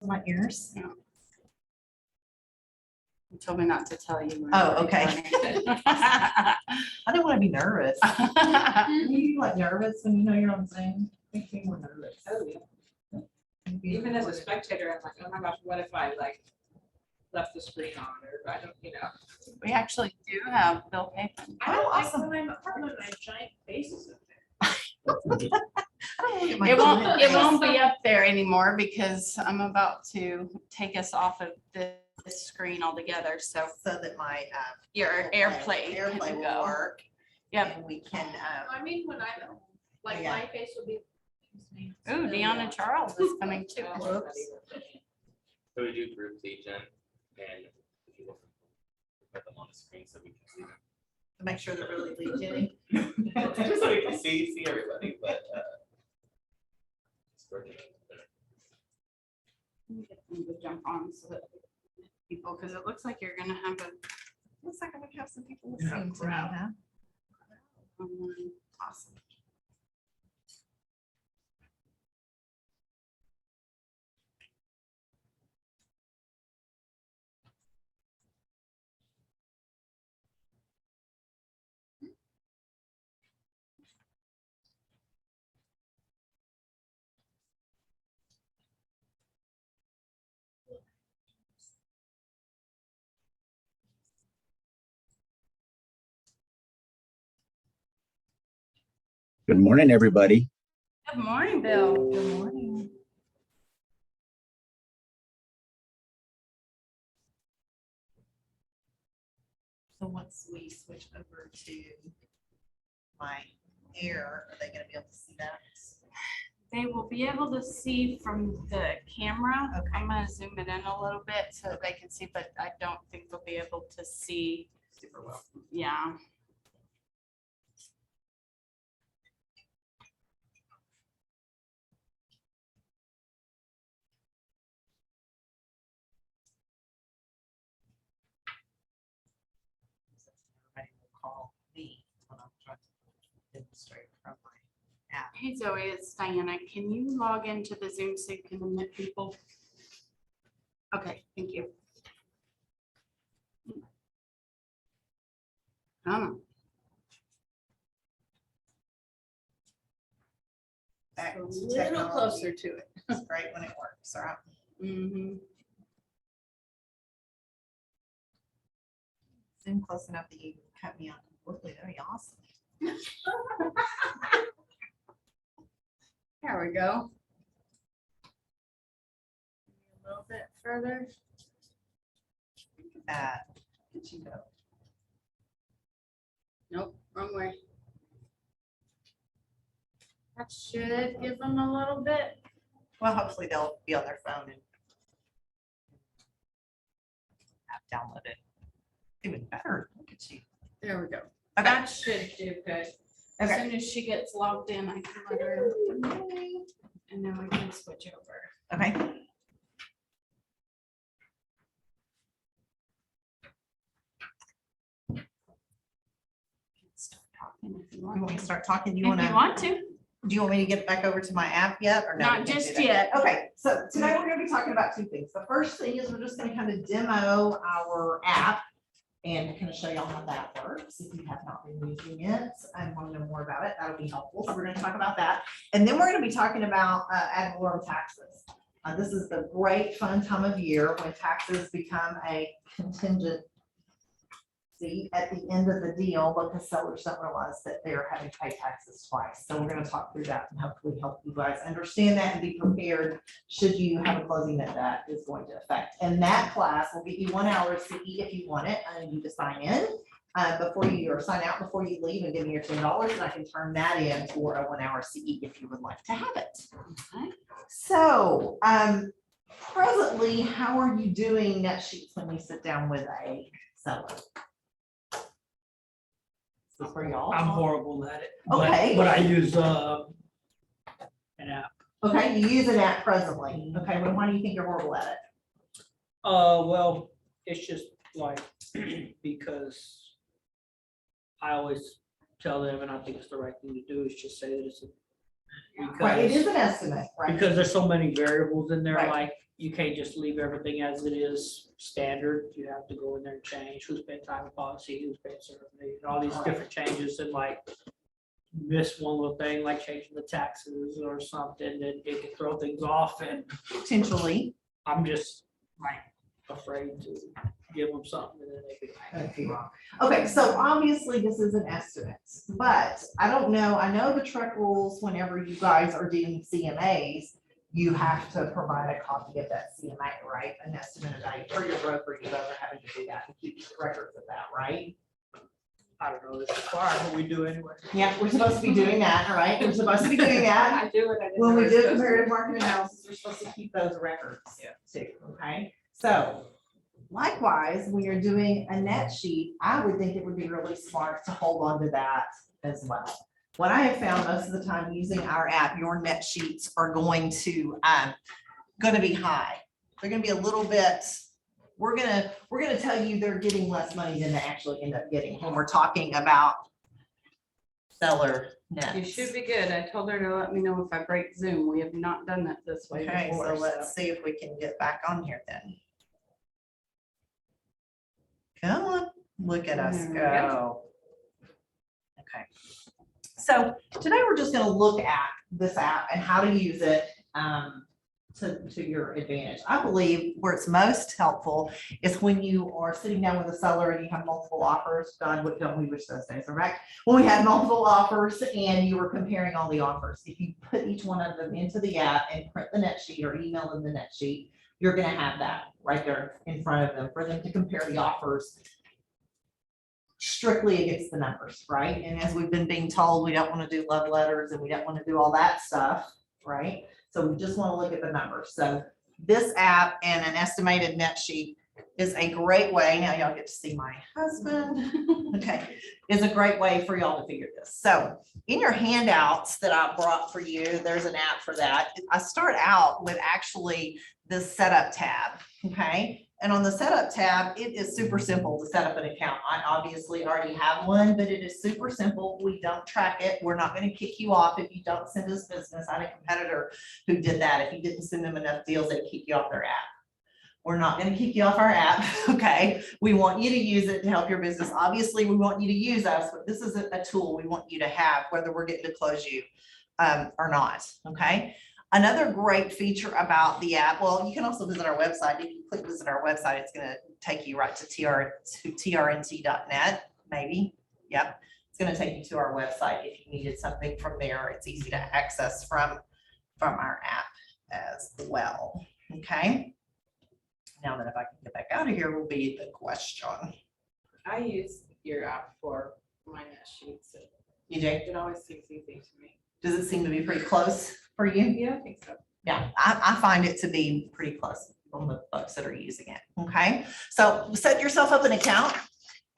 My ears. You told me not to tell you. when Oh, you're okay. recording. I didn't want to be nervous. Are you like nervous when you know you're on Zoom? Makes me more nervous. Oh, yeah. Even as a spectator, I'm like, oh my gosh, what if I like left the screen on or I don't, you know. We actually do have Bill Payton. I don't like awesome. when I'm apartment and I have giant faces up there. I don't look at my It won't, phone. it won't be up there anymore because I'm about to take us off of this screen altogether. So So that my your airplay airplay can will go. work. Yep. And we can, I mean, when I, like Yeah. my face will be. Ooh, Deanna Charles is coming too. Whoops. So we do group Legion and if you look, put them on the screen so we can see them. to make sure they're really legion. Just so we can see everybody, but it's working. Let me get them to jump on so that people, because it looks like you're gonna have a Looks like I'm gonna have some people Yeah, listening to me, crowd. huh? online. Awesome. Good morning, everybody. Good morning, Bill. Good morning. So once we switch over to my air, are they gonna be able to see that? They will be able to see from the camera. Okay. I'm gonna zoom it in a little bit so that they can see, but I don't think they'll be able to see. Super well. Yeah. Everybody will call me when I'm trying to demonstrate from my app. Hey Zoe, it's Diana. Can you log into the Zoom so you can admit people? Okay, thank you. Back A to little technology. closer to it. It's great when it works, right? Mm-hmm. Zoom close enough that you can cut me out completely. That'd be awesome. There we go. A little bit further. Look at that. Look at you go. Nope, wrong way. That should give them a little bit. Well, hopefully they'll be on their phone and app downloaded. Even better. Look at you. There we go. Okay. That should do good. As Okay. soon as she gets logged in, I can let her know. And then we can switch over. Okay. Start talking if you You want me want. to start talking? Do If you want you to? want to. Do you want me to get back over to my app yet or no? Not We can't do just that? yet. Okay, so today we're gonna be talking about two things. The first thing is we're just gonna kind of demo our app and kind of show y'all how that works. If you have not been using it and want to know more about it, that'll be helpful. So we're gonna talk about that. And then we're gonna be talking about ad valorem taxes. This is the great fun time of year when taxes become a contingency at the end of the deal because sellers don't realize that they're having to pay taxes twice. So we're gonna talk through that and hopefully help you guys understand that and be prepared should you have a closing that that is going to affect. And that class will give you 1 hour of CE if you want it, and you just sign in before you, or sign out before you leave and give me your $10, and I can turn that in for a 1 hour CE if you would like to have it. Okay. So, presently, how are you doing net sheets when you sit down with a seller? This is for y'all. I'm horrible at it. Okay. But I use an app. Okay, you use an app presently. Okay, well, why do you think you're horrible at it? Well, it's just like, because I always tell them, and I think it's the right thing to do, is just say that it's a. Right, it is Because, an estimate, right? because there's so many variables in there, Right. like you can't just leave everything as it is standard. You have to go in there and change who's paying time policy, who's paying service, and all these different changes and like miss one little thing, like changing the taxes or something, that it can throw things off, and Potentially. I'm just like afraid to give them something and then they be like, Could be wrong. Okay, so obviously this is an estimate, but I don't know, I know the Trek rules, whenever you guys are doing CMAs, you have to provide a copy of that CMA, right? An estimate of value for your broker, you guys are having to do that and keep records of that, right? I don't know, this is required, but we do anyway. Yeah, we're supposed to be doing that, all right? We're supposed to be doing that. I do what I did. When we what I was do supposed to comparative market analysis, we're supposed to keep those records too, okay? So likewise, when you're doing a net sheet, I would think it would be really smart to hold on to that as well. What I have found most of the time using our app, your net sheets are going to be high. They're gonna be a little bit, we're gonna tell you they're getting less money than they actually end up getting when we're talking about seller nets. You should be good. I told her to let me know if I break Zoom. We have not done that this way Okay, so before. let's see if we can get back on here then. Come on, look at us There we go. Okay. So today we're just gonna look at this app and how to use it to your advantage. I believe where it's most helpful is when you are sitting down with a seller and you have multiple offers. God, what don't we wish those days are back? When we had multiple offers and you were comparing all the offers, if you put each one of them into the app and print the net sheet or email them the net sheet, you're gonna have that right there in front of them for them to compare the offers strictly against the numbers, right? And as we've been being told, we don't want to do love letters and we don't want to do all that stuff, right? So we just want to look at the numbers. So this app and an estimated net sheet is a great way. Now y'all get to see my husband. Okay, is a great way for y'all to figure this. So in your handouts that I brought for you, there's an app for that. I start out with actually the setup tab, okay? And on the setup tab, it is super simple to set up an account. I obviously already have one, but it is super simple. We don't track it. We're not going to kick you off if you don't send us business. I had a competitor who did that. If you didn't send them enough deals, they'd kick you off their app. We're not going to kick you off our app, okay? We want you to use it to help your business. Obviously, we want you to use us, but this is a tool we want you to have, whether we're getting to close you or not, okay? Another great feature about the app, well, you can also visit our website. If you click visit our website, it's going to take you right to trnt.net, maybe. Yep. It's going to take you to our website if you needed something from there. It's easy to access from our app as well. Okay. Now that if I can get back out of here will be the question. I use your app for my net sheets. You do? It always seems easy to me. Does it seem to be pretty close for you? Yeah, I think so. Yeah, I find it to be pretty close from the folks that are using it, okay? So set yourself up an account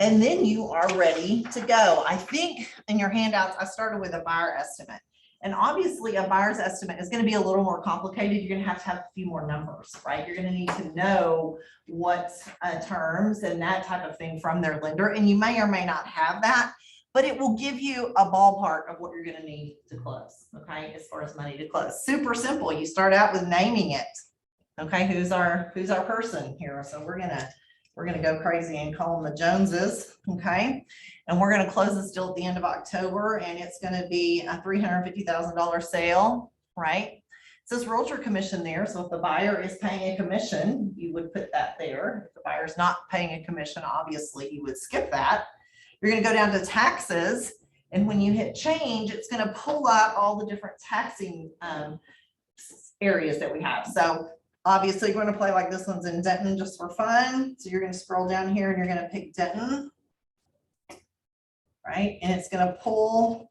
and then you are ready to go. I think in your handouts, I started with a buyer estimate. And obviously a buyer's estimate is gonna be a little more complicated. You're gonna have a few more numbers, right? You're gonna need to know what terms and that type of thing from their lender. And you may or may not have that, but it will give you a ballpark of what you're gonna need to close, okay, as far as money to close. Super simple. You start out with naming it. Okay, who's our person here? So we're gonna go crazy and call them the Joneses, okay? And we're gonna close this deal at the end of October, and it's gonna be a $350,000 sale, right? It says realtor commission there, so if the buyer is paying a commission, you would put that there. If the buyer's not paying a commission, obviously you would skip that. You're gonna go down to taxes, and when you hit change, it's gonna pull out all the different taxing areas that we have. So obviously, we're gonna play like this one's in Denton just for fun. So you're gonna scroll down here and you're gonna pick Denton, right? And it's gonna pull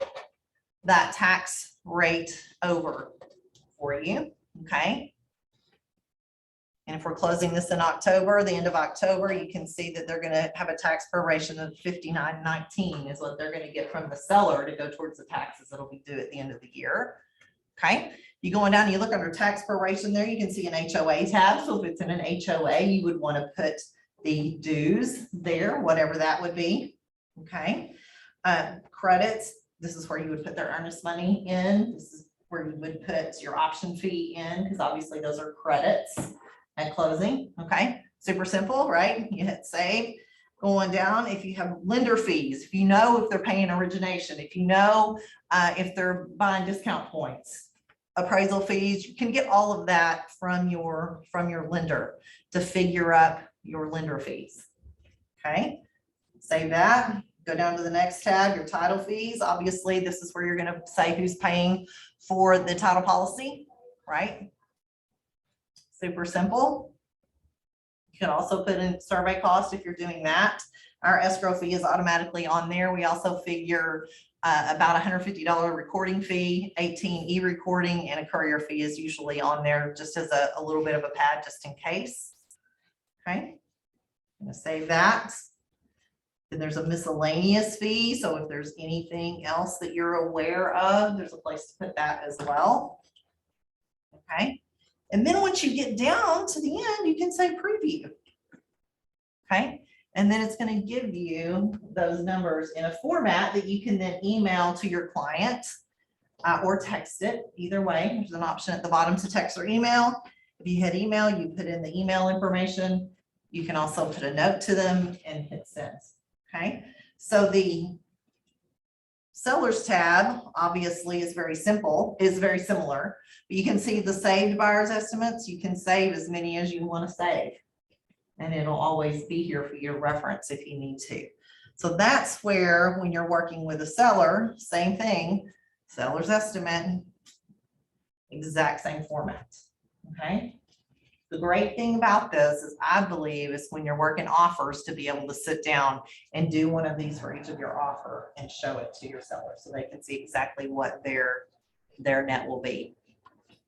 that tax rate over for you, okay? And if we're closing this in October, the end of October, you can see that they're gonna have a tax proration of $59.19 is what they're gonna get from the seller to go towards the taxes that'll be due at the end of the year. Okay, you go on down, you look under tax proration there, you can see an HOA tab. So if it's in an HOA, you would want to put the dues there, whatever that would be. Okay, credits, this is where you would put their earnest money in. This is where you would put your option fee in, because obviously those are credits. at closing, okay? Super simple, right? You hit save. Going down, if you have lender fees, if you know if they're paying origination, if you know if they're buying discount points, appraisal fees, you can get all of that from your lender to figure up your lender fees. Okay, save that, go down to the next tab, your title fees. Obviously, this is where you're gonna say who's paying for the title policy, right? Super simple. You can also put in survey cost if you're doing that. Our escrow fee is automatically on there. We also figure about $150 recording fee, 18 e-recording, and a courier fee is usually on there just as a little bit of a pad just in case. Okay, I'm gonna save that. Then there's a miscellaneous fee. So if there's anything else that you're aware of, there's a place to put that as well. Okay. And then once you get down to the end, you can say preview. Okay. And then it's going to give you those numbers in a format that you can then email to your client or text it. Either way, there's an option at the bottom to text or email. If you hit email, you put in the email information. You can also put a note to them and hit send. Okay. So the Sellers tab obviously is very simple, is very similar. You can see the saved buyer's estimates. You can save as many as you want to save. And it'll always be here for your reference if you need to. So that's where, when you're working with a seller, same thing, seller's estimate, exact same format. Okay. The great thing about this is, I believe, is when you're working offers, to be able to sit down and do one of these for each of your offer and show it to your seller so they can see exactly what their net will be.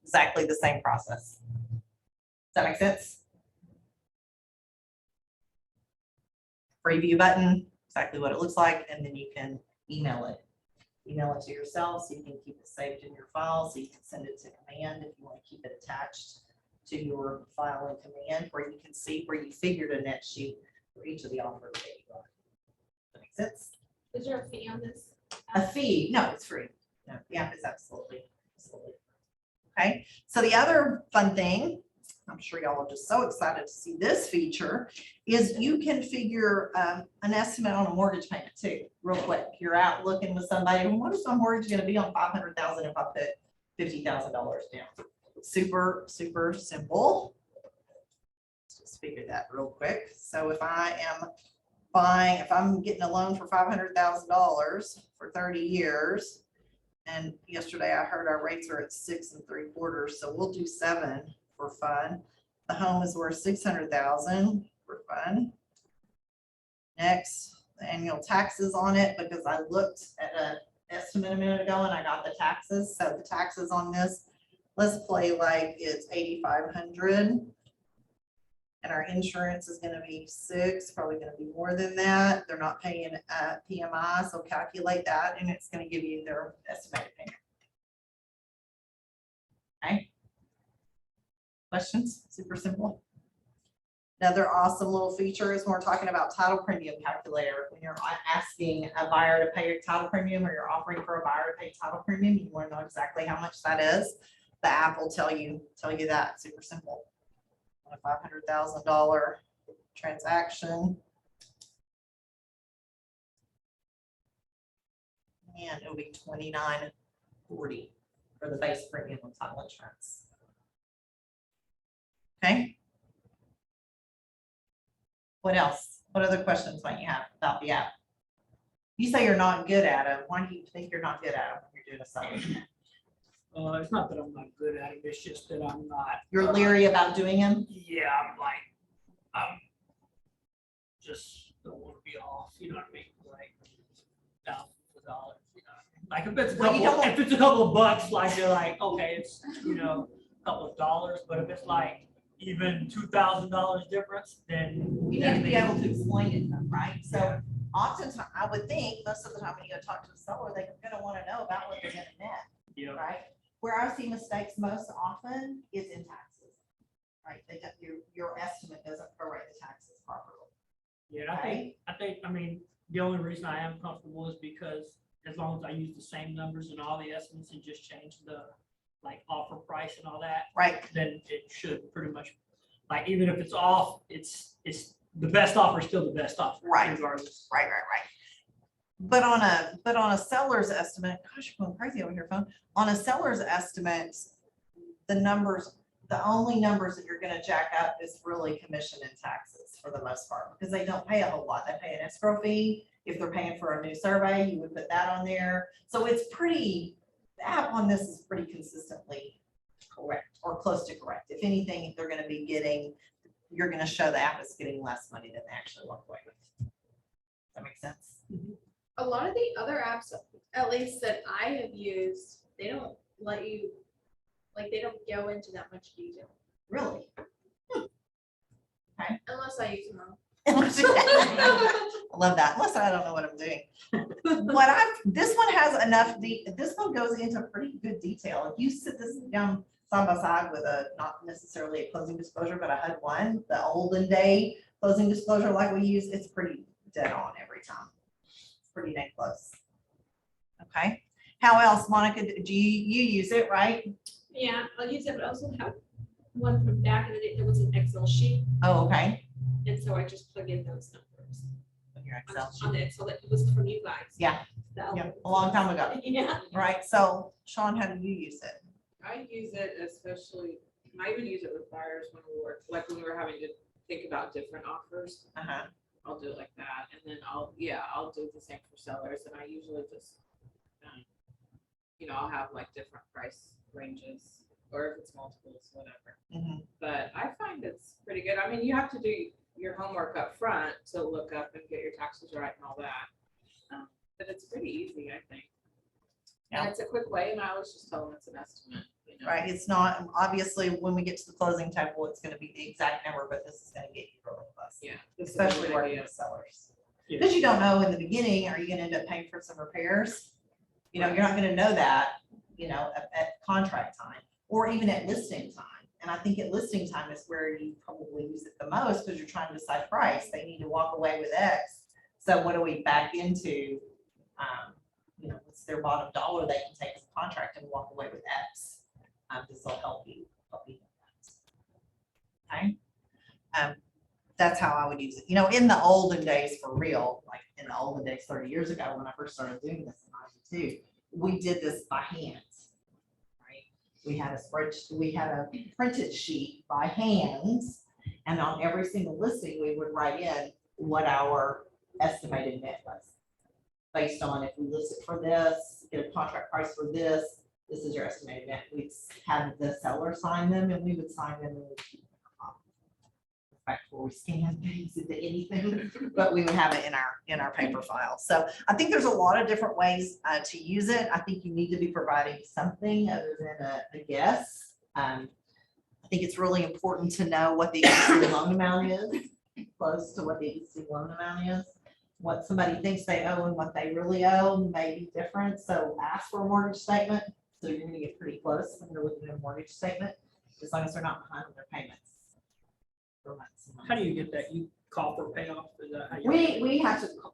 Exactly the same process. Does that make sense? Preview button, exactly what it looks like, and then you can email it. Email it to yourself so you can keep it saved in your file, so you can send it to command if you want to keep it attached to your file in command, where you can see where you figured a net sheet for each of the offers that you got. Does that make sense? Is there a fee on this? A fee? No, it's free. No, the app is absolutely. Okay. So the other fun thing, I'm sure y'all are just so excited to see this feature, is you can figure an estimate on a mortgage payment too, real quick. You're out looking with somebody, what is my mortgage going to be on $500,000 if I put $50,000 down? Super, super simple. Let's just figure that real quick. So if I am buying, if I'm getting a loan for $500,000 for 30 years, and yesterday I heard our rates are at 6 3/4, so we'll do 7 for fun. The home is worth $600,000 for fun. Next, the annual taxes on it, because I looked at an estimate a minute ago and I got the taxes. So the taxes on this, let's play like it's $8,500. And our insurance is going to be 6, probably going to be more than that. They're not paying PMI, so calculate that, and it's going to give you their estimated payment. Okay. Questions? Super simple. Another awesome little feature is when we're talking about title premium calculator. When you're asking a buyer to pay your title premium, or you're offering for a buyer to pay title premium, you want to know exactly how much that is. The app will tell you that. Super simple. A $500,000 transaction. And it'll be $29.40 for the base premium on title insurance. Okay. What else? What other questions might you have about the app? You say you're not good at it. Why do you think you're not good at it when you're doing a site? It's not that I'm not good at it, it's just that I'm not. You're leery about doing them? Yeah, I'm just don't want to be off, you know what I mean? Like thousands of dollars, you know what I mean? Like if it's a Well, you couple, don't if it's a couple of bucks, like you're like, okay, it's, you know, a couple of dollars, but if it's like even $2,000 difference, then You need to be able to explain it to them, right? So oftentimes, I would think most of the time when you go talk to a seller, they're gonna want to know about what they're gonna net, you know, right? Where I see mistakes most often is in taxes, right? They got your estimate doesn't prorate the taxes properly. yeah, I mean, the only reason I am comfortable is because as long as I use the same numbers and all the estimates and just change the like offer price and all that, Right. then it should pretty much Like, even if it's off, it's the best offer is still the best offer. Right. Regardless. Right. But on a seller's estimate, gosh, you're going crazy over here, phone. On a seller's estimate, the only numbers that you're gonna jack up is really commission and taxes for the most part, because they don't pay a whole lot. They pay an escrow fee. If they're paying for a new survey, you would put that on there. So it's pretty, the app on this is pretty consistently correct or close to correct. If anything, they're gonna be getting, you're gonna show the app is getting less money than they actually walk away with. Does that make sense? A lot of the other apps, at least that I have used, they don't let you, like, they don't go into that much detail, Really? unless I use them all. I love that. Listen, I don't know what I'm doing. This one has enough, this one goes into pretty good detail. If you sit this down side by side with a, not necessarily a closing disclosure, but a HUD one, the olden day closing disclosure like we use, it's pretty dead on every time. It's pretty dang close. Okay. How else, Monica, do you use it, right? Yeah, I'll use it, but I also have one from back in the day that was an Excel sheet, Oh, okay. and so I just plug in those numbers Your on Excel sheet. on the Excel that was from you guys. Yeah, That- yeah, a long time ago. Yeah. Right. So Sean, how do you use it? I use it especially, I even use it with buyers when we were having to think about different offers. Uh-huh. I'll do it like that, and then I'll do the same for sellers, and I usually just, I'll have like different price ranges, or if it's multiples, whatever. Mhm. But I find it's pretty good. I mean, you have to do your homework up front to look up and get your taxes right and all that. But it's pretty easy, I think. Yeah. And it's a quick way, and I always just tell them it's an estimate. Right, it's not, obviously, when we get to the closing table, it's gonna be the exact number, but this is gonna get you really close. Yeah. this is a good Especially working idea. with sellers. Yeah. Because you don't know in the beginning, are you gonna end up paying for some repairs? You're not gonna know that, at contract time, or even at listing time. And I think at listing time is where you probably use it the most, because you're trying to decide price, they need to walk away with X. So what do we back into, what's their bottom dollar they can take as a contract and walk away with X? This will help you. Okay. That's how I would use it. In the olden days, for real, like in the olden days, 30 years ago, when I first started doing this in 92, we did this by hand. Right? We had a printed sheet by hand, and on every single listing, we would write in what our estimated net was. Based on if we list it for this, get a contract price for this is your estimated net. We'd have the seller sign them, and we would sign them and we'd keep them in our pocket. In fact, before we scan things into anything, but we would have it in our paper file. So I think there's a lot of different ways to use it. I think you need to be providing something other than a guess. I think it's really important to know what the existing loan amount is, close to what the existing loan amount is. What somebody thinks they owe and what they really owe may be different. So ask for a mortgage statement. So you're gonna get pretty close when you're looking at a mortgage statement, as long as they're not behind on their payments. for months and months. How do you get that? You call for payoff? Is that how you?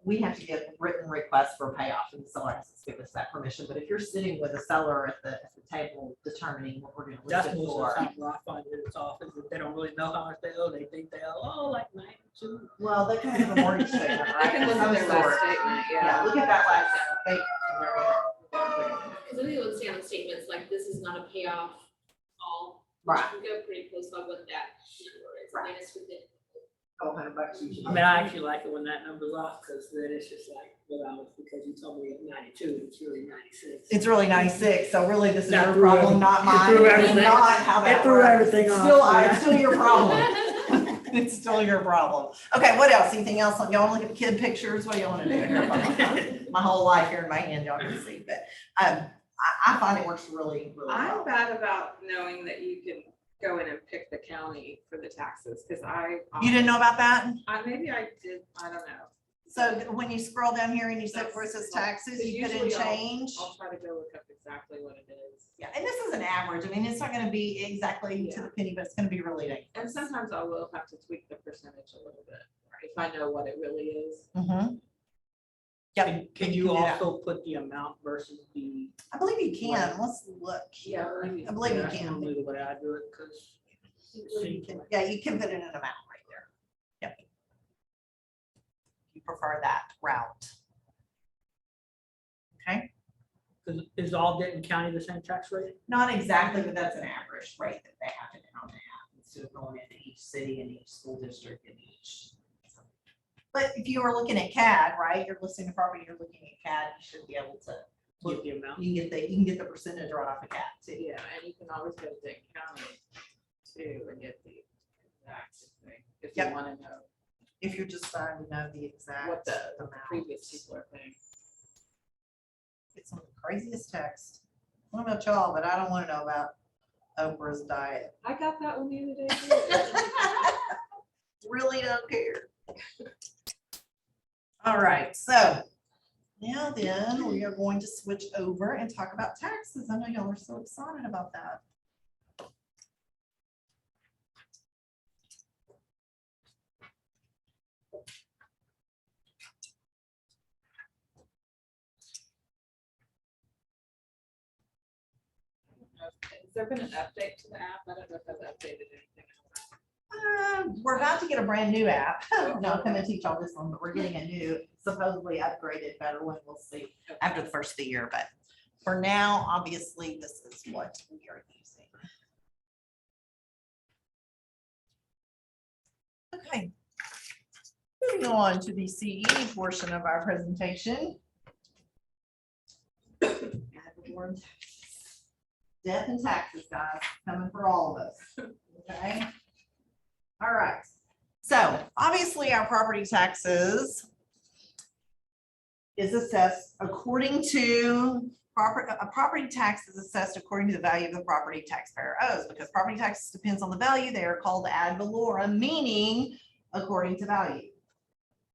We have to get written requests for payoff, and the seller has to give us that permission. But if you're sitting with a seller at the table determining what we're gonna list That's it most of the for. time where I find that it's off, is that they don't really know how much they owe. They think they owe, like 92. Well, they can have a mortgage statement, I right? can look at their last statement, Yeah, look at that last statement. Because I think it would say on the statements, like, this is not a payoff all. Right. You can go pretty close on what that number is, and then it's within. Couple $100 usually. I mean, I actually like it when that number's off, because then it's just like, well, because you told me at 92, it's really 96. It's really 96, so really this is That your threw problem, not mine. threw It's everything- not how that it threw works. everything It's off, still, yeah. it's still your problem. It's still your problem. Okay, what else? Anything else? Y'all wanna look at kid pictures? What do y'all wanna do here? My whole life here in my hand, y'all can see, but, I find it works really, really I'm well. bad about knowing that you can go in and pick the county for the taxes, because You didn't know about that? maybe I did, I don't know. So when you scroll down here and you set where it says taxes, you put in Usually I'll- change. I'll try to go look up exactly what it is. Yeah, and this is an average. I mean, it's not gonna be exactly to the penny, but it's gonna be really dang And close. sometimes I will have to tweak the percentage a little bit, if I know what it really is. Mhm. Yep. Can do you that. also put the amount versus the? I believe you can. Let's look here. I believe you That's can. normally the way I do it, because Yeah, you can put in an amount right there. Yep. You prefer that route. Okay, Is all Denton County the same tax rate? not exactly, but that's an average rate that they have it in on the app, instead of going into each city and each school district and each. But if you were looking at CAD, right, you're listing the property, you're looking at CAD, you should be able to, Get the amount. you can get the percentage right off the CAD too. Yeah, and you can always go to Dayton County too and get the exact thing, if you Yep. wanna know If you're just trying to know the exact. what the amount. previous people are paying. It's some of the craziest text. I don't know about y'all, but I don't want to know about Oprah's diet. I got that one the other day. too. Really don't care. All right, so now then, we are going to switch over and talk about taxes. I know y'all are so excited about that. Has there been an update to the app? I don't know if I've updated anything. We're about to get a brand new app. No, I'm gonna teach all this one, but we're getting a new, supposedly upgraded, better one. We'll see after the first of the year, but for now, obviously, this is what we are using. Okay. Moving on to the CE portion of our presentation. Death and taxes, guys, coming for all of us, okay? All right, so obviously our property taxes is assessed according to a property tax is assessed according to the value of the property taxpayer owes, because property taxes depends on the value. They are called ad valorem, meaning according to value.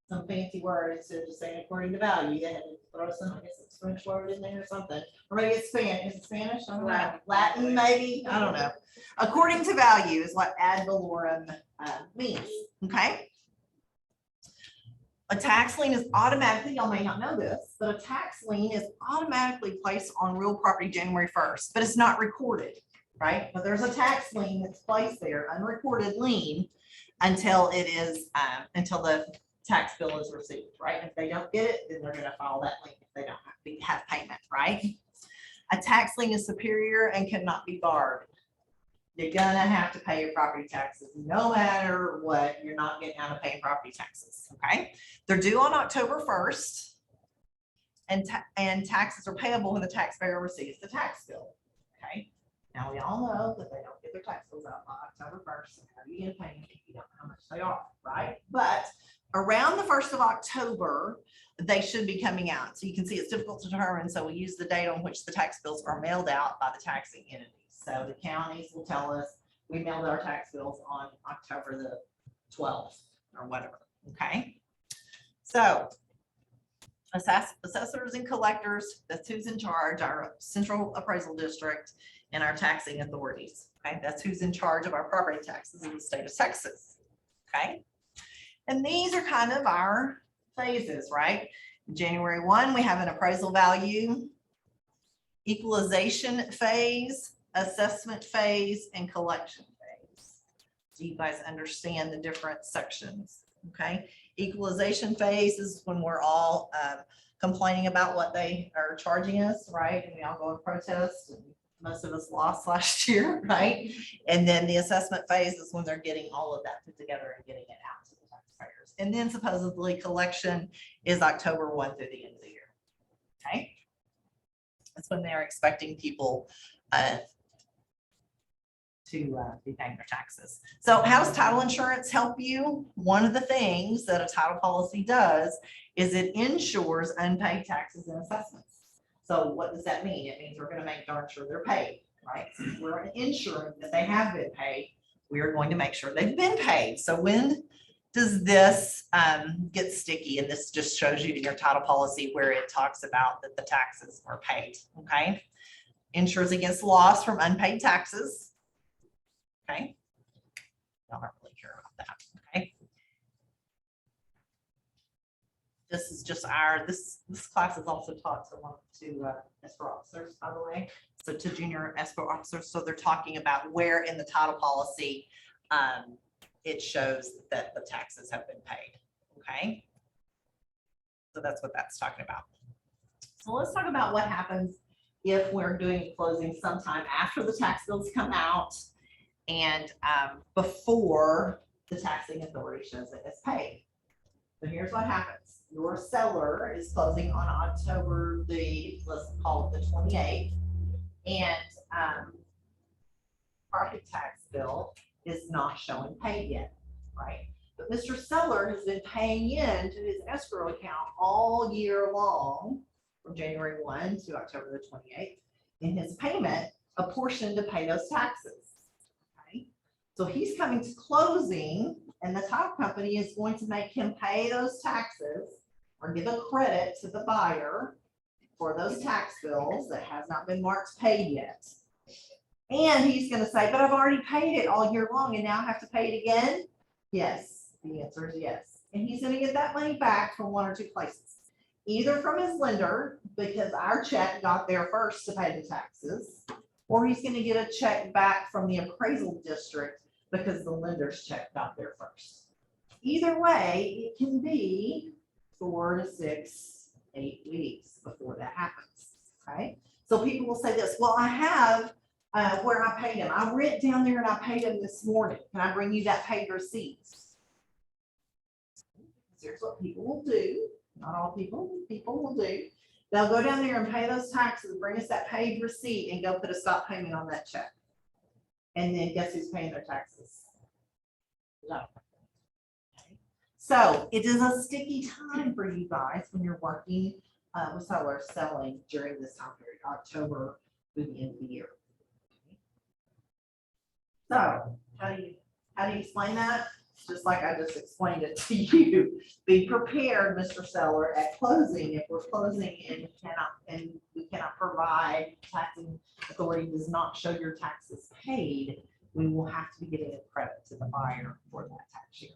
Some fancy word instead of just saying according to value, they had to throw some, I guess it's French word in there or something, or maybe it's Spanish, is it Spanish? I don't know. Latin, maybe, I don't know. According to value is what ad valorem means, okay? A tax lien is automatically, y'all may not know this, but a tax lien is automatically placed on real property January 1st, but it's not recorded, right? But there's a tax lien that's placed there, unrecorded lien, until it is, until the tax bill is received, right? If they don't get it, then they're gonna file that lien if they don't have payment, right? A tax lien is superior and cannot be barred. You're gonna have to pay your property taxes, no matter what, you're not getting out of paying property taxes, okay? They're due on October 1st. And taxes are payable when the taxpayer receives the tax bill, okay? Now, we all know that they don't get their tax bills out by October 1st, so how do you get a payment if you don't know how much they are, right? But around the 1st of October, they should be coming out. So you can see it's difficult to determine, so we use the date on which the tax bills are mailed out by the taxing entities. So the counties will tell us, we mailed our tax bills on October the 12th or whatever, okay? So assessors and collectors, that's who's in charge, our central appraisal district and our taxing authorities, okay? That's who's in charge of our property taxes in the state of Texas, okay? And these are kind of our phases, right? January 1, we have an appraisal value, equalization phase, assessment phase, and collection phase. So you guys understand the different sections, okay? Equalization phase is when we're all complaining about what they are charging us, right? And we all go and protest, and most of us lost last year, right? And then the assessment phase is when they're getting all of that put together and getting it out to the taxpayers. And then supposedly collection is October 1 through the end of the year, okay? That's when they're expecting people to be paying their taxes. So how does title insurance help you? One of the things that a title policy does is it insures unpaid taxes and assessments. So what does that mean? It means we're going to make darn sure they're paid, right? Since we're ensuring that they have been paid, we are going to make sure they've been paid. So when does this get sticky? And this just shows you in your title policy where it talks about that the taxes are paid, okay? Insures against loss from unpaid taxes. Okay. I don't really care about that. Okay. This is just this class is also taught to escrow officers, by the way. So to junior escrow officers. So they're talking about where in the title policy it shows that the taxes have been paid, okay? So that's what that's talking about. So let's talk about what happens if we're doing a closing sometime after the tax bills come out and before the taxing authority shows that it's paid. So here's what happens. Your seller is closing on October let's call it the 28th. And property tax bill is not showing paid yet, right? But Mr. Seller has been paying in to his escrow account all year long, from January 1 to October the 28th, in his payment, a portion to pay those taxes. Okay, so he's coming to closing, and the title company is going to make him pay those taxes or give a credit to the buyer for those tax bills that has not been marked paid yet. And he's gonna say, but I've already paid it all year long and now I have to pay it again? Yes, the answer is yes. And he's gonna get that money back from one or two places. Either from his lender, because our check got there first to pay the taxes, or he's gonna get a check back from the appraisal district because the lender's check got there first. Either way, it can be 4 to 6, 8 weeks before that happens, okay? So people will say this, well, I have where I paid him. I went down there and I paid him this morning. Can I bring you that paid receipt? Here's what people will do. Not all people will do. They'll go down there and pay those taxes, bring us that paid receipt and go put a stop payment on that check. And then guess who's paying their taxes? No. Okay. So it is a sticky time for you guys when you're working with sellers selling during this time period, October through the end of the year. So how do you explain that? Just like I just explained it to you. Be prepared, Mr. Seller, at closing. If we're closing and we cannot provide, taxing authority does not show your taxes paid, we will have to be giving a credit to the buyer for that tax year.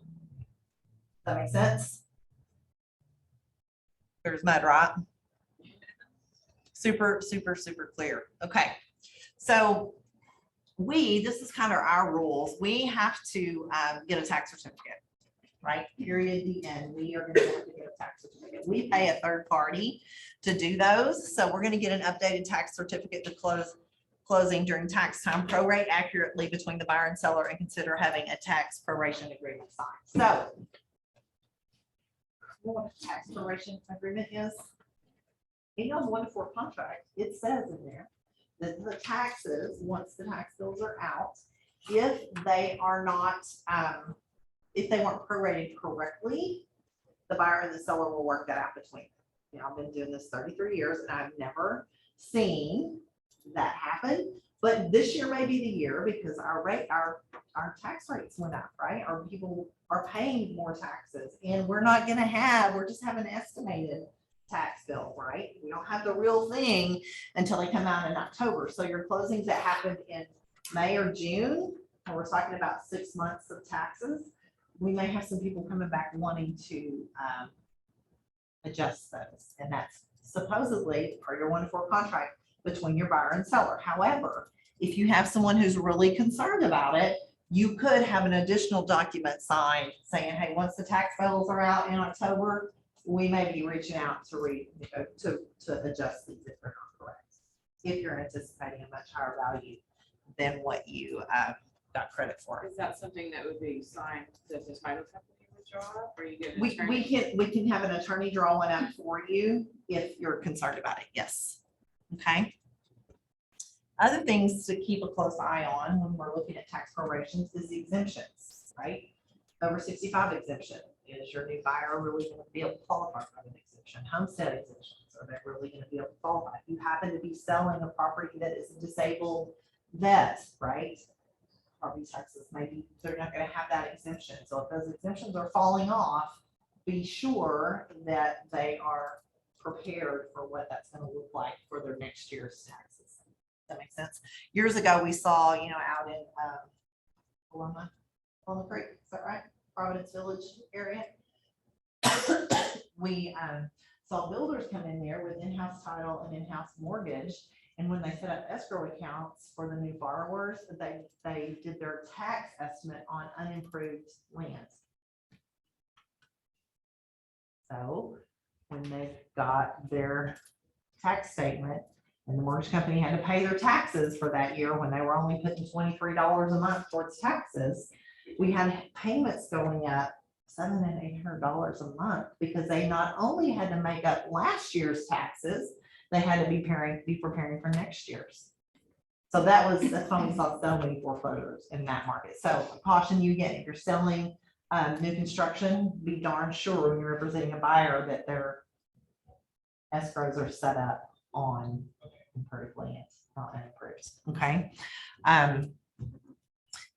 Does that make sense? There's mud, right? Super, super, super clear. Okay. So this is kind of our rules. We have to get a tax certificate, right? Period, the end. We are going to have to get a tax certificate. We pay a third party to do those. So we're going to get an updated tax certificate to closing during tax time, prorate accurately between the buyer and seller, and consider having a tax proration agreement signed. So what a tax proration agreement is, in your 1-4 contract, it says in there that the taxes, once the tax bills are out, if they are not, if they weren't prorated correctly, the buyer and the seller will work that out between them. You know, I've been doing this 33 years and I've never seen that happen. But this year may be the year because our tax rates went up, right? Our people are paying more taxes and we're just have an estimated tax bill, right? We don't have the real thing until they come out in October. So your closings that happened in May or June, and we're talking about 6 months of taxes, we may have some people coming back wanting to adjust those. And that's supposedly per your 1-4 contract between your buyer and seller. However, if you have someone who's really concerned about it, you could have an additional document signed saying, hey, once the tax bills are out in October, we may be reaching out to adjust these if they're not correct. If you're anticipating a much higher value than what you got credit for. Is that something that would be signed, does the title company withdraw up, or you get an attorney? We can have an attorney draw one up for you if you're concerned about it. Yes. Okay. Other things to keep a close eye on when we're looking at tax prorations is the exemptions, right? Over 65 exemption. Is your new buyer really going to be able to qualify for an exemption? Homestead exemptions, are they really going to be able to qualify? If you happen to be selling a property that is a disabled vet, right? Property taxes, maybe they're not going to have that exemption. So if those exemptions are falling off, be sure that they are prepared for what that's going to look like for their next year's taxes. Does that make sense? Years ago, we saw, out in Paloma Creek, is that right? Providence Village area. We saw builders come in there with in-house title and in-house mortgage, And when they set up escrow accounts for the new borrowers, they did their tax estimate on unimproved lands. So when they got their tax statement and the mortgage company had to pay their taxes for that year when they were only putting $23 a month towards taxes, we had payments going up $700 and $800 a month because they not only had to make up last year's taxes, they had to be preparing for next year's. So that's why we saw so many foreclosures in that market. So I caution you again, if you're selling new construction, be darn sure when you're representing a buyer that their escrows are set up on improved land, not unimproved. Okay. And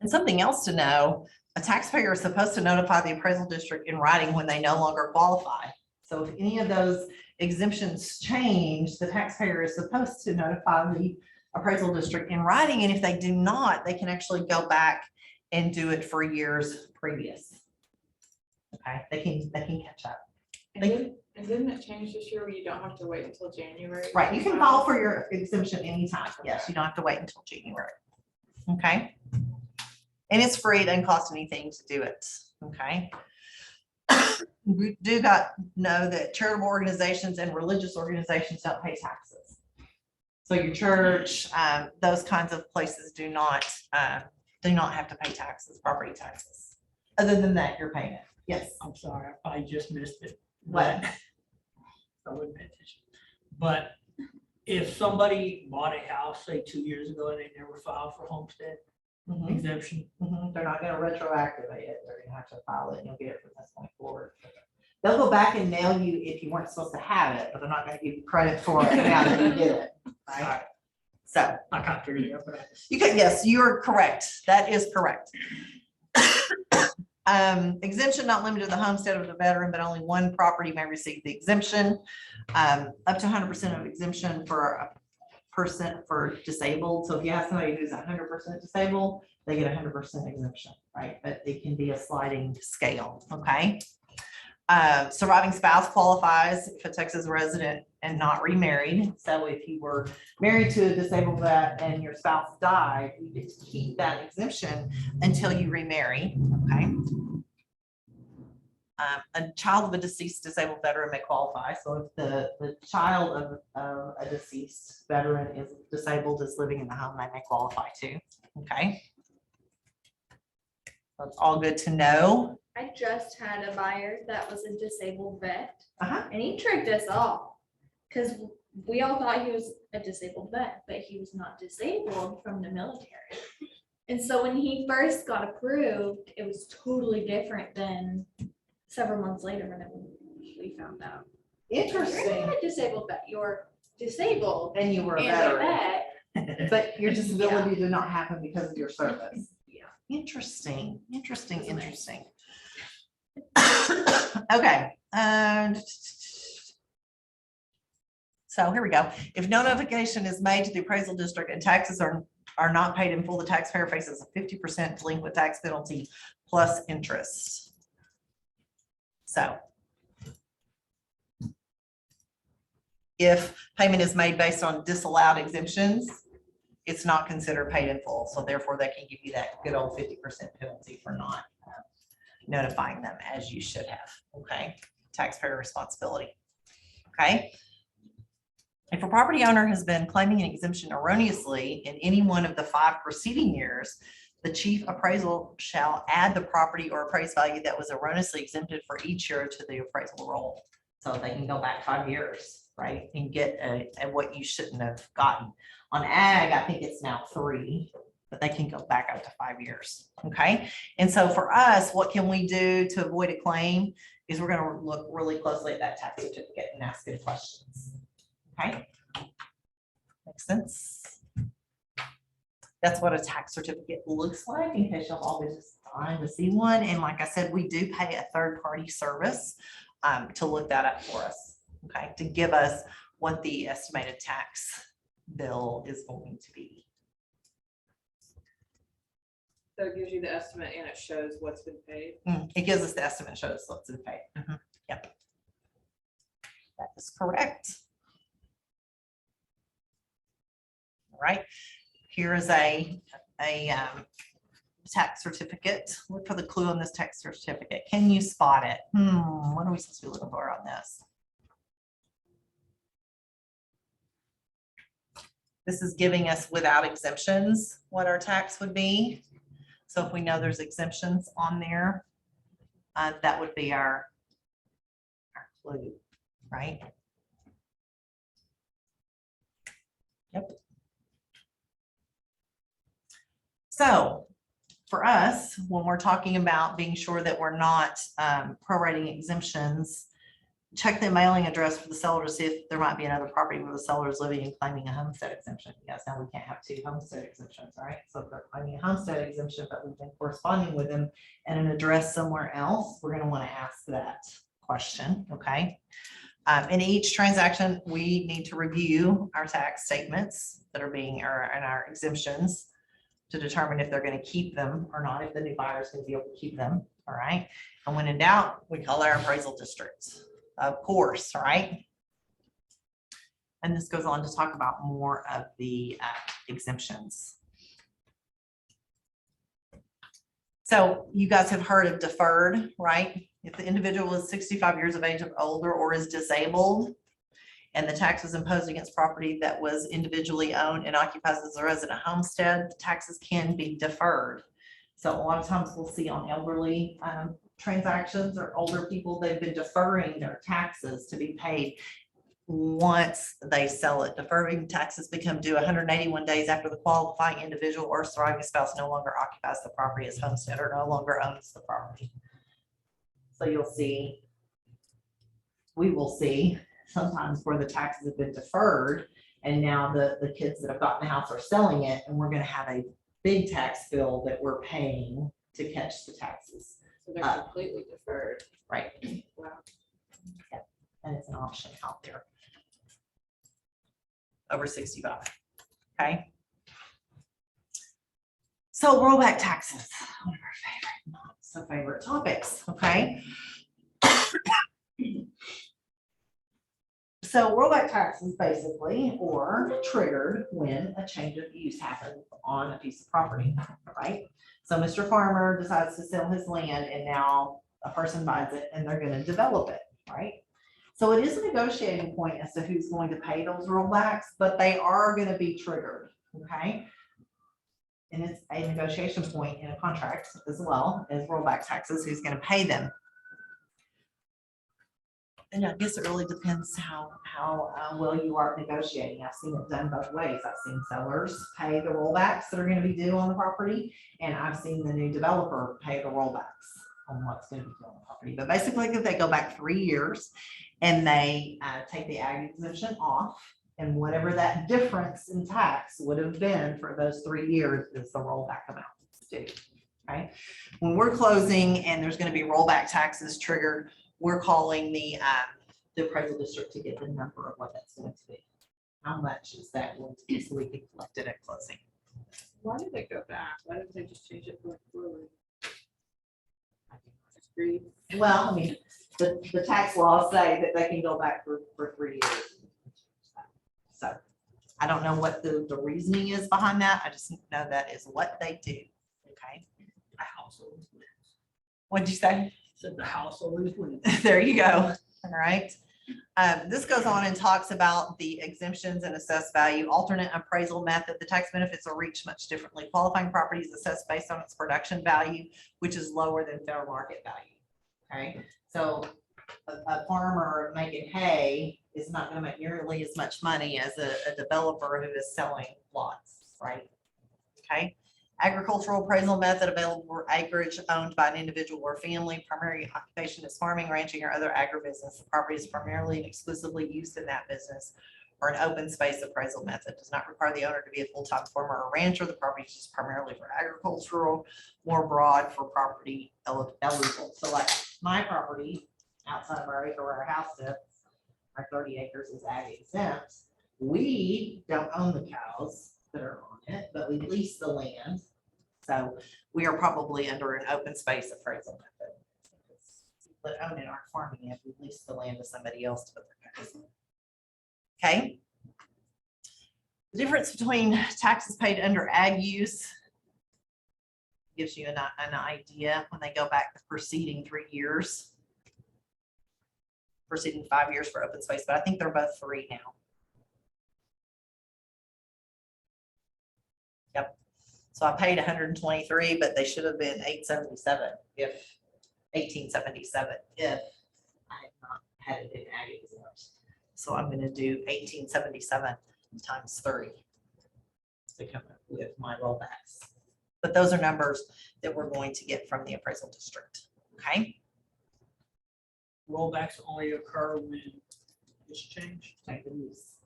something else to know, a taxpayer is supposed to notify the appraisal district in writing when they no longer qualify. So if any of those exemptions change, the taxpayer is supposed to notify the appraisal district in writing. And if they do not, they can actually go back and do it for years previous. Okay, they can catch up. And didn't it change this year where you don't have to wait until January? Right, you can file for your exemption anytime. Yes, you don't have to wait until January. Okay. And it's free, it doesn't cost anything to do it. Okay. We do know that charitable organizations and religious organizations don't pay taxes. So your church, those kinds of places do not have to pay taxes, property taxes. Other than that, you're paying it. Yes. I'm sorry, I just missed it. What? I wouldn't pay attention. But if somebody bought a house, say 2 years ago, and they never filed for homestead Mhm, exemption, mhm. They're not gonna retroactivate it. They're gonna have to file it and you'll get it from this point forward. They'll go back and mail you if you weren't supposed to have it, but they're not gonna give you credit for it now that you did it. Right? Alright. So I can't figure it out, but you can, yes, you're correct. That is correct. Exemption not limited to the homestead of the veteran, but only one property may receive the exemption. Up to 100% of exemption for a person for disabled. So if you have somebody who's 100% disabled, they get 100% exemption, right? But it can be a sliding scale, okay? Surviving spouse qualifies if a Texas resident and not remarried. So if you were married to a disabled vet and your spouse died, you get to keep that exemption until you remarry, okay? A child of a deceased disabled veteran may qualify. So if the child of a deceased veteran is disabled, is living in the home, they may qualify too, okay? That's all good to know. I just had a buyer that was a disabled vet, Uh-huh. and he tricked us all. Cause we all thought he was a disabled vet, but he was not disabled from the military. And so when he first got approved, it was totally different than several months later when we found out. You're Interesting. not a disabled vet, you're disabled And you were a and a veteran, vet. but your disability did not happen because of your service. Yeah. Interesting, interesting, interesting. Okay. So here we go. If no notification is made to the appraisal district and taxes are not paid in full, the taxpayer faces a 50% delinquent tax penalty plus interest. So if payment is made based on disallowed exemptions, it's not considered paid in full. So therefore they can give you that good old 50% penalty for not notifying them as you should have. Okay. Taxpayer responsibility. Okay. If a property owner has been claiming an exemption erroneously in any one of the 5 preceding years, the chief appraisal shall add the property or appraised value that was erroneously exempted for each year to the appraisal roll. So they can go back 5 years, right, and get what you shouldn't have gotten. On ag, I think it's now 3, but they can go back up to 5 years. Okay. And so for us, what can we do to avoid a claim is we're going to look really closely at that tax certificate and ask good questions. Okay. Makes sense. That's what a tax certificate looks like in case you'll all be just dying to see one. And like I said, we do pay a third-party service to look that up for us. Okay. To give us what the estimated tax bill is going to be. So it gives you the estimate and it shows what's been paid. It gives us the estimate, shows what's in pay. Yep. That is correct. right? Here is a tax certificate. Look for the clue on this tax certificate. Can you spot it? What are we supposed to be looking for on this? This is giving us without exemptions what our tax would be. So if we know there's exemptions on there, that would be our clue, right? Yep. So for us, when we're talking about being sure that we're not prorating exemptions, check the mailing address for the seller to see if there might be another property where the seller is living and claiming a homestead exemption. Yes, now we can't have two homestead exemptions, right? So if they're claiming a homestead exemption, but we've been corresponding with them at an address somewhere else, we're going to want to ask that question, okay? In each transaction, we need to review our tax statements that are being, or and our exemptions to determine if they're going to keep them or not, if the new buyer is going to be able to keep them, all right? And when in doubt, we call our appraisal districts. Of course, right? And this goes on to talk about more of the exemptions. So you guys have heard of deferred, right? If the individual is 65 years of age or older or is disabled, and the tax was imposed against property that was individually owned and occupies as a resident homestead, the taxes can be deferred. So a lot of times we'll see on elderly transactions or older people, they've been deferring their taxes to be paid once they sell it. Deferring taxes become due 181 days after the qualifying individual or surviving spouse no longer occupies the property as homestead or no longer owns the property. So you'll see, we will see sometimes where the taxes have been deferred and now the kids that have gotten the house are selling it, and we're going to have a big tax bill that we're paying to catch the taxes. So they're completely deferred. Right. Wow. And it's an option out there. Over 65. Okay. So rollback taxes, one of our favorite, not so favorite topics. Okay. So rollback taxes basically are triggered when a change of use happens on a piece of property, right? So Mr. Farmer decides to sell his land and now a person buys it and they're going to develop it, right? So it is a negotiating point as to who's going to pay those rollbacks, but they are going to be triggered, okay? And it's a negotiation point in a contract as well as rollback taxes, who's going to pay them. And I guess it really depends how well you are negotiating. I've seen it done both ways. I've seen sellers pay the rollbacks that are going to be due on the property, and I've seen the new developer pay the rollbacks on what's going to be due on the property. But basically, if they go back 3 years and they take the ag exemption off, and whatever that difference in tax would have been for those 3 years is the rollback amount that's due. Okay, when we're closing and there's going to be rollback taxes triggered, we're calling the appraisal district to get the number of what that's going to be. How much is that going to be so we can collect it at closing? Why did they go back? Why didn't they just change it going forward? Just greed. Well, I mean, the tax laws say that they can go back for 3 years. So I don't know what the reasoning is behind that. I just know that is what they do. Okay. The house always wins. What'd you say? Said the house always wins. There you go. All right. This goes on and talks about the exemptions and assessed value, alternate appraisal method. The tax benefits are reached much differently. Qualifying properties assessed based on its production value, which is lower than fair market value. Okay. So a farmer making hay is not going to make nearly as much money as a developer who is selling lots, right? Okay. Agricultural appraisal method available for acreage owned by an individual or family. Primary occupation is farming, ranching, or other agribusiness. The property is primarily and exclusively used in that business. Or an open space appraisal method does not require the owner to be a full-time farmer or rancher. The property is just primarily for agricultural, more broad for property eligible. So like my property outside of our acre where our house sits, our 30 acres is ag exempt. We don't own the cows that are on it, but we lease the land. So we are probably under an open space appraisal method. But own it, aren't farming it, we lease the land to somebody else to put their cows in. Okay. The difference between taxes paid under ag use gives you an idea when they go back the preceding 3 years. Preceding 5 years for open space, but I think they're both 3 now. Yep. So I paid 123, but they should have been 877 if 1877 if I had not had it in ag exempt. So I'm gonna do 1877 times 3 to come up with my rollbacks. But those are numbers that we're going to get from the appraisal district, okay? Rollbacks only occur when it's changed. Type of use.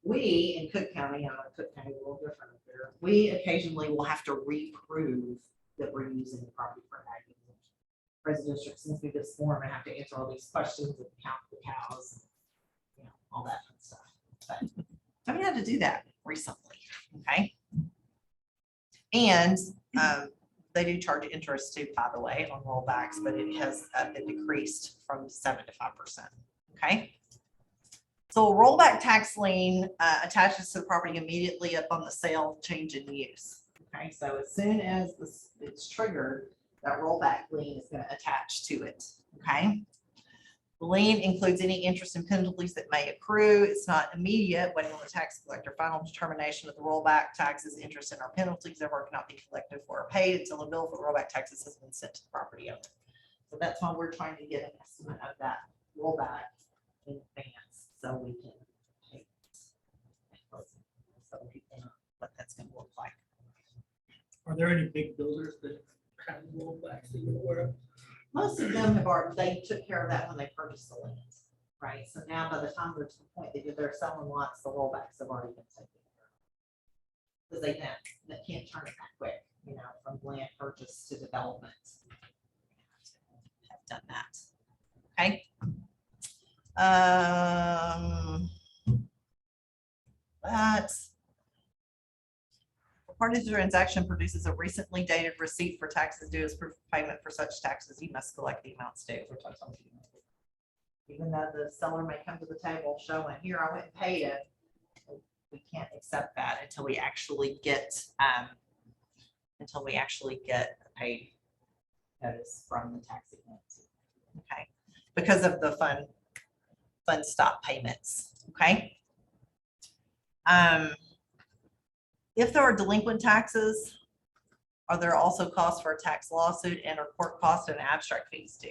We in Cook County, Cook County is a little different up there. We occasionally will have to reprove that we're using the property for ag use. Appraisal district sends me this form and I have to answer all these questions and count the cows, you know, all that fun stuff. But I haven't had to do that recently, okay? And they do charge interest too, by the way, on rollbacks, but it has been decreased from 7 to 5%, okay? So a rollback tax lien attaches to the property immediately upon the sale, change in use. Okay, so as soon as it's triggered, that rollback lien is going to attach to it. Okay. The lien includes any interest and penalties that may accrue. It's not immediate, waiting on the tax collector. Final determination of the rollback taxes, interest, and or penalties ever cannot be collected for or paid until a bill for rollback taxes has been sent to the property owner. So that's why we're trying to get an estimate of that rollback in advance, so we can take it. So people know what that's going to look like. Are there any big builders that have rollbacks that you're aware of? Most of them have already, they took care of that when they purchased the land, right? So now by the time they're to the point that they're selling lots, the rollbacks have already been taken care of. Because they can't turn it that quick, you know, from land purchase to development. Have done that, okay? That party to the transaction produces a recently dated receipt for taxes due as proof of payment for such taxes. You must collect the amounts due, which I told you. Even though the seller may come to the table showing, here, I went and paid it. We can't accept that until we actually get a paid notice from the tax exempt. Okay, because of the fund stop payments. Okay. If there are delinquent taxes, are there also costs for a tax lawsuit and or court costs and abstract fees due?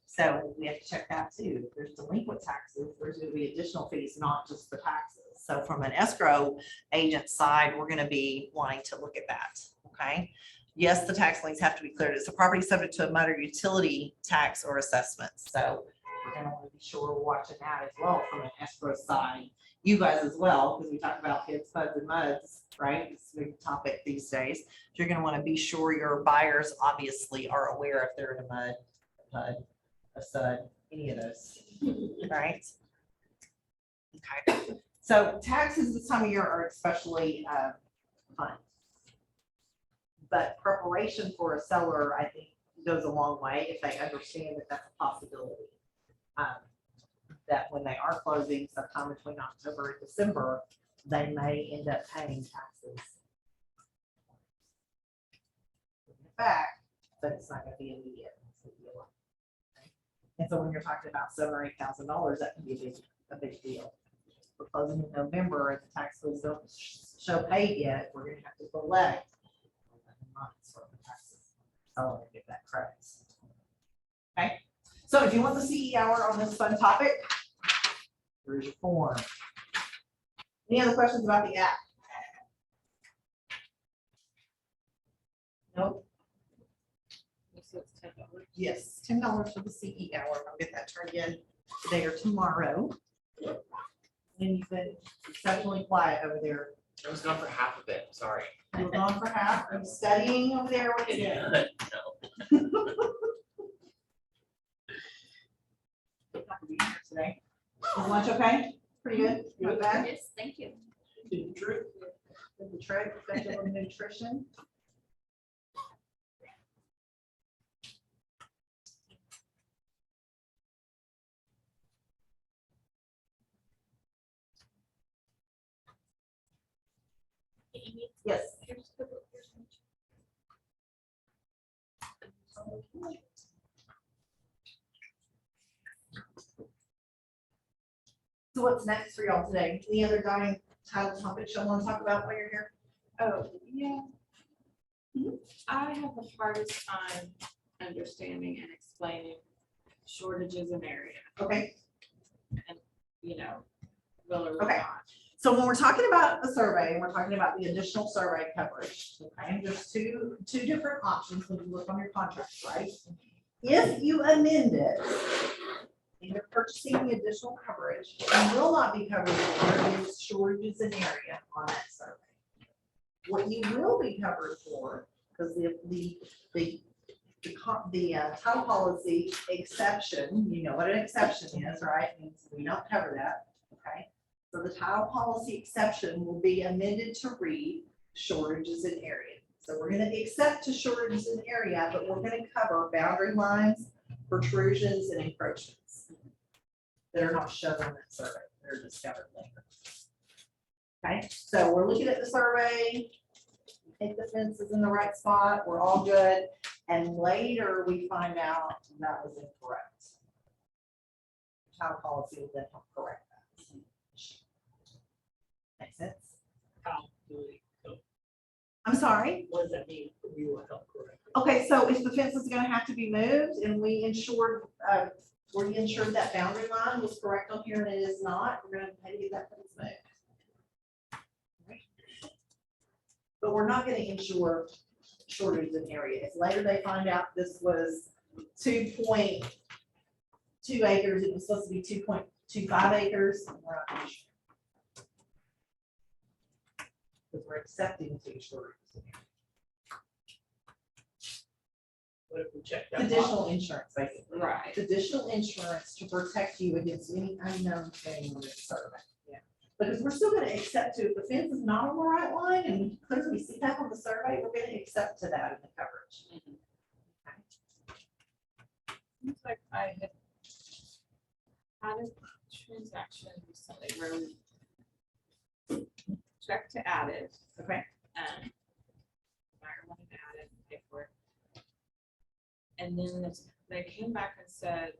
So we have to check that too. If there's delinquent taxes, there's going to be additional fees, not just the taxes. So from an escrow agent side, we're going to be wanting to look at that. Okay. Yes, the tax liens have to be cleared. It's a property subject to a minor utility tax or assessments. So we're going to want to be sure we're watching that as well from an escrow side. You guys as well, because we talk about kids, puds, and muds, right? It's a big topic these days. You're going to want to be sure your buyers obviously are aware if they're in a mud, a pud, a sud, any of those, right? Okay. So taxes this time of year are especially fun. But preparation for a seller, I think, goes a long way if they understand that that's a possibility. That when they are closing sometime between October and December, they may end up paying taxes back, but it's not going to be immediate. It's gonna be a lot. Okay? And so when you're talking about $7,000 or $8,000, that can be a big deal. We're closing in November and the tax bills don't show paid yet. We're going to have to collect 11 months worth of taxes. So to get that credit. Okay. So if you want the CE hour on this fun topic, here's your form. Any other questions about the app? Nope. So it's $10. Yes, $10 for the CE hour. I'll get that turned in today or tomorrow. And you've been exceptionally quiet over there. I was gone for half of it, sorry. You're gone for half. I'm studying over there. What you doing? No. Today. Is lunch okay? Pretty good? Not bad? Yes, thank you. Did the trick? Did the trick? Got your little nutrition? Yes. So what's next for y'all today? Any other dying title topics y'all want to talk about while you're here? Oh, yeah. I have the hardest time understanding and explaining shortages in area, Okay, you know, will or will Okay. not. so when we're talking about the survey, we're talking about the additional survey coverage. Okay, there's two different options when you look on your contract, right? If you amend it, and you're purchasing the additional coverage, you will not be covered for is shortages in area on that survey. What you will be covered for, because the title policy exception, you know what an exception is, right? Means we don't cover that, okay? So the title policy exception will be amended to read shortages in area. So we're gonna accept to shortages in area, but we're gonna cover boundary lines, protrusions, and encroachments that are not shown on that survey, they're discovered later. Okay, so we're looking at the survey, think the fence is in the right spot, we're all good, and later we find out that was incorrect. Child policy will then help correct that. Makes sense? How do we go? I'm sorry? What does that mean? We will help correct it. Okay, so if the fence is gonna have to be moved and we ensured, that boundary line was correct on here and it is not, we're gonna pay to get that fence moved. But we're not gonna ensure shortages in area. If later they find out this was 2.2 acres, it was supposed to be 2.25 acres, we're not gonna insure. Because we're accepting two shortages. in area. What if we check that? Additional insurance, basically. Right. Additional insurance to protect you against any unknown thing on this survey. Yeah. Because we're still gonna accept to, if the fence is not on the right line and we clearly see that on the survey, we're gonna accept to that in the coverage. Seems like I had a transaction recently where we checked to add it. Okay. And buyer wanted to add it, pay for it. And then they came back and said,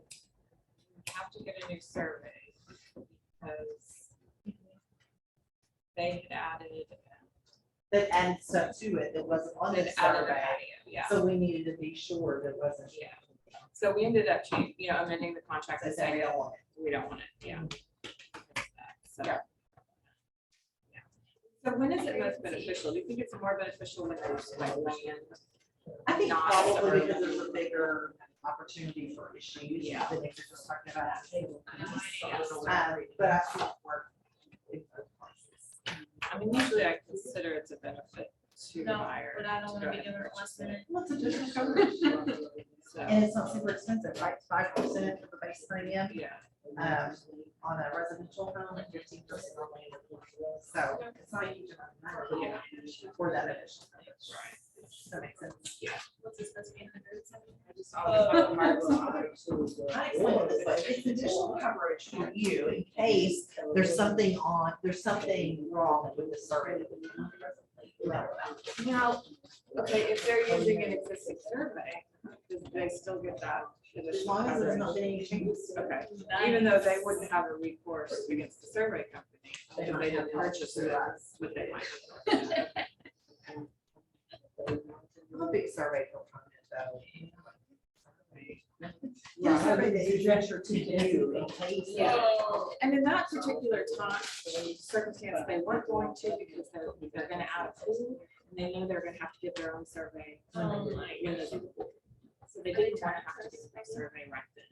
you have to get a new survey because they had added. That added stuff to it that wasn't on the It added an survey, patio, yeah, so we needed to be sure that wasn't. yeah. So we ended up changing, amending the contract That and saying we that don't want it. we don't want it, yeah. So. Yeah. Yeah. So when is it most beneficial? Do you think it's more beneficial when there's like land? I think Not probably suburban. because there's a bigger opportunity for issues. Yeah. Than if you're just talking about. Yes. But I think we're. in both places. I mean, usually I consider it's a benefit to the No, buyer. but I don't to wanna go be ahead doing and it last purchase it. minute. What's additional coverage? So, And it's not super expensive, right? 5% for the base premium, yeah. on a residential home and 15% on land. So it's not a huge amount of money for that additional coverage. Right. That makes sense. What's this supposed to be, 170? I just always thought the market was high. I explain it this way, it's additional coverage for you in case there's something wrong with the survey. Now, okay, if they're using an existing survey, do they still get that? As long as there's not any changes. Okay, even though they wouldn't have a recourse against the survey company, They if might they have didn't purchase through it, us. but they might. I'm a big survey proponent though. Yeah. Survey that is venture to do in case. Yeah. And in that particular time, circumstance, they weren't going to because they're gonna add a pool, and they know they're gonna have to get their own survey. So they didn't want to have to get their survey right then.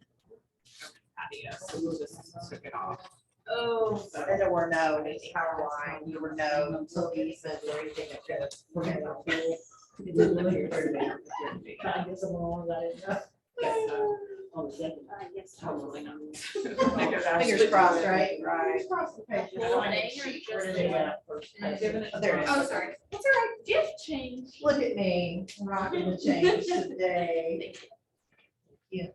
Patio, so we just took it off. Oh. And there were no power line, there were no utilities or anything that could, we're gonna. It didn't appear to be. Try to get some more of that. On the second. Yes. Hopefully not. Fingers crossed, right? Right. Fingers crossed, okay. Full name or just Where did the- it go? Given it- Oh, there it is. Oh, sorry. That's all right. Gift change. Look at me, rocking the change today. Yeah.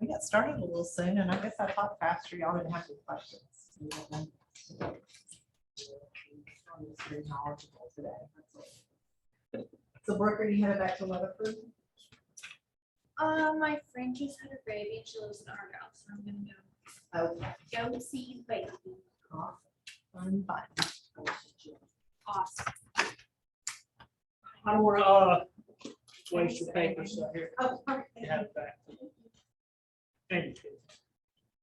We got started a little soon, and I guess I talked faster. Y'all didn't have any questions. Very knowledgeable today. That's all. So Brooke, are you headed back to Weatherford? My friend just had a baby and she lives in Argyle, so I'm gonna Okay. go see the baby. Fun, fun. Awesome. I don't wanna, waste your paper, so here, Oh, perfect. you have it back. Thank you.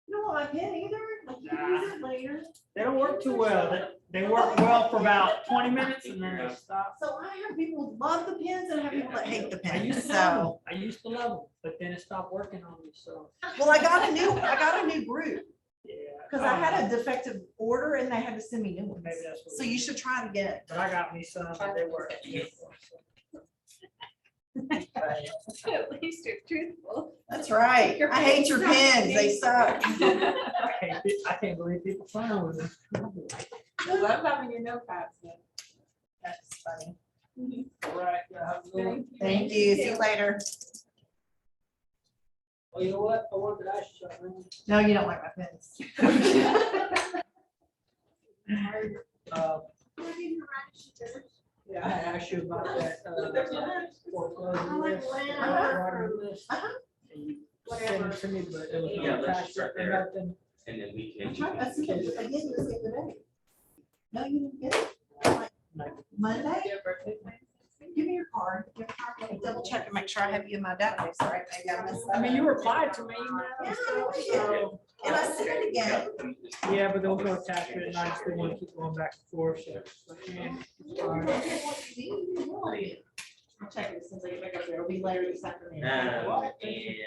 You don't want my pen either? Like, you can use it later. They don't work too well. They work well for about 20 minutes and then they stop. So I have people who love the pens and I have people that hate the I pens, used to love them. so. I used to love them, but then it stopped working on me, so, Well, I got a new group, yeah. because I had a defective order and they had to send me new ones. Maybe that's what. So you should try it again. But I got me some, and they work. At least you're truthful. That's right. I hate your pens. They suck. I can't believe people frown with them. I love having your notepads then. That's funny. All right, yeah, have a good one. Thank you. See you later. Oh, you know what? I wanted to ask you something. No, you don't like my pens. Yeah, I asked you about that. Foreclosure I like list, land. water list. Uh-huh. And you sent it to me, but it was Yeah, no let's attachment start or there. nothing. And then we I can. tried, I sent it again this the other day. No, you didn't get it? Like Monday? Your birthday plans? Give me your card. Give me your card. Let me double check and make sure I have you in my database, all right? Maybe I missed that. I mean, you replied to me. Yeah, So, and I sent it again. yeah, but there was no attachment and I just didn't want to keep going back and forth, so. yeah, it's fine. I'll check it as soon as I get back up there. It'll be later this afternoon. And. Hey,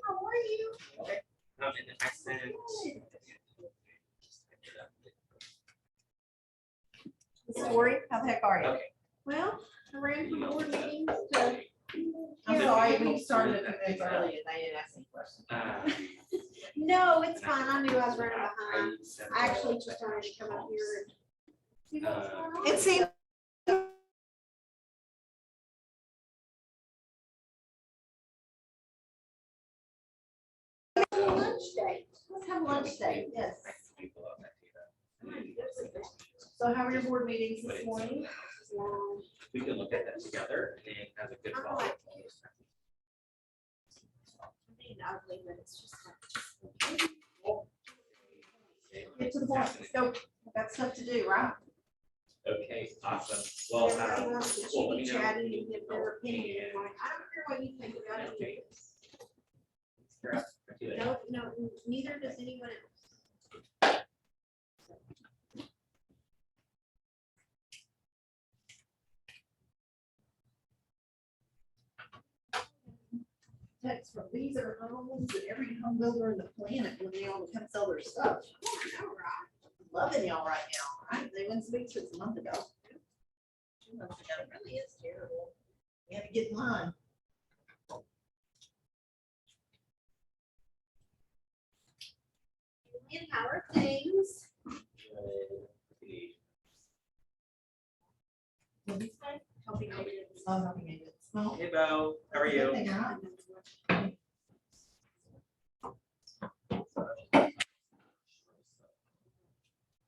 how are you? And then I sent. This is Lori. How the heck are you? Okay. Well, I ran from board meetings to. I'm sorry, we started a few minutes early and they didn't ask any questions. No, it's fine. I knew I was running behind. I actually just wanted to come up here and see what's going on. It seemed. Lunch day. Let's have lunch day, yes. So how were your board meetings this morning? We can look at that together and then have a good follow. I mean, ugly, but it's just like. Get to the point, let's go. We've got stuff to do, right? Okay, awesome. Well, Everybody wants to well, let me chitty know. chatty and give their opinion. and like, I don't care what you think about it. Okay. You're up. Do it. No, no, neither does anyone else. Text from these are homes and every home builder in the planet when they all come sell their stuff. Loving y'all right now, right? They went to Big Six a month ago. 2 months ago, it really is terrible. We had to get in line. And how are things? What did you say? Helping out your- Oh, nothing I did. Well, Hey, Bo, how are good you? thing, huh?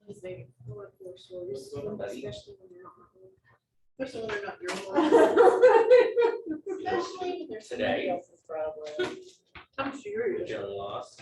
Please, baby. Workforce orders, especially when they're not my own. Especially when they're not your own. Especially when they're somebody Today. else's problem. I'm sure You're feeling lost.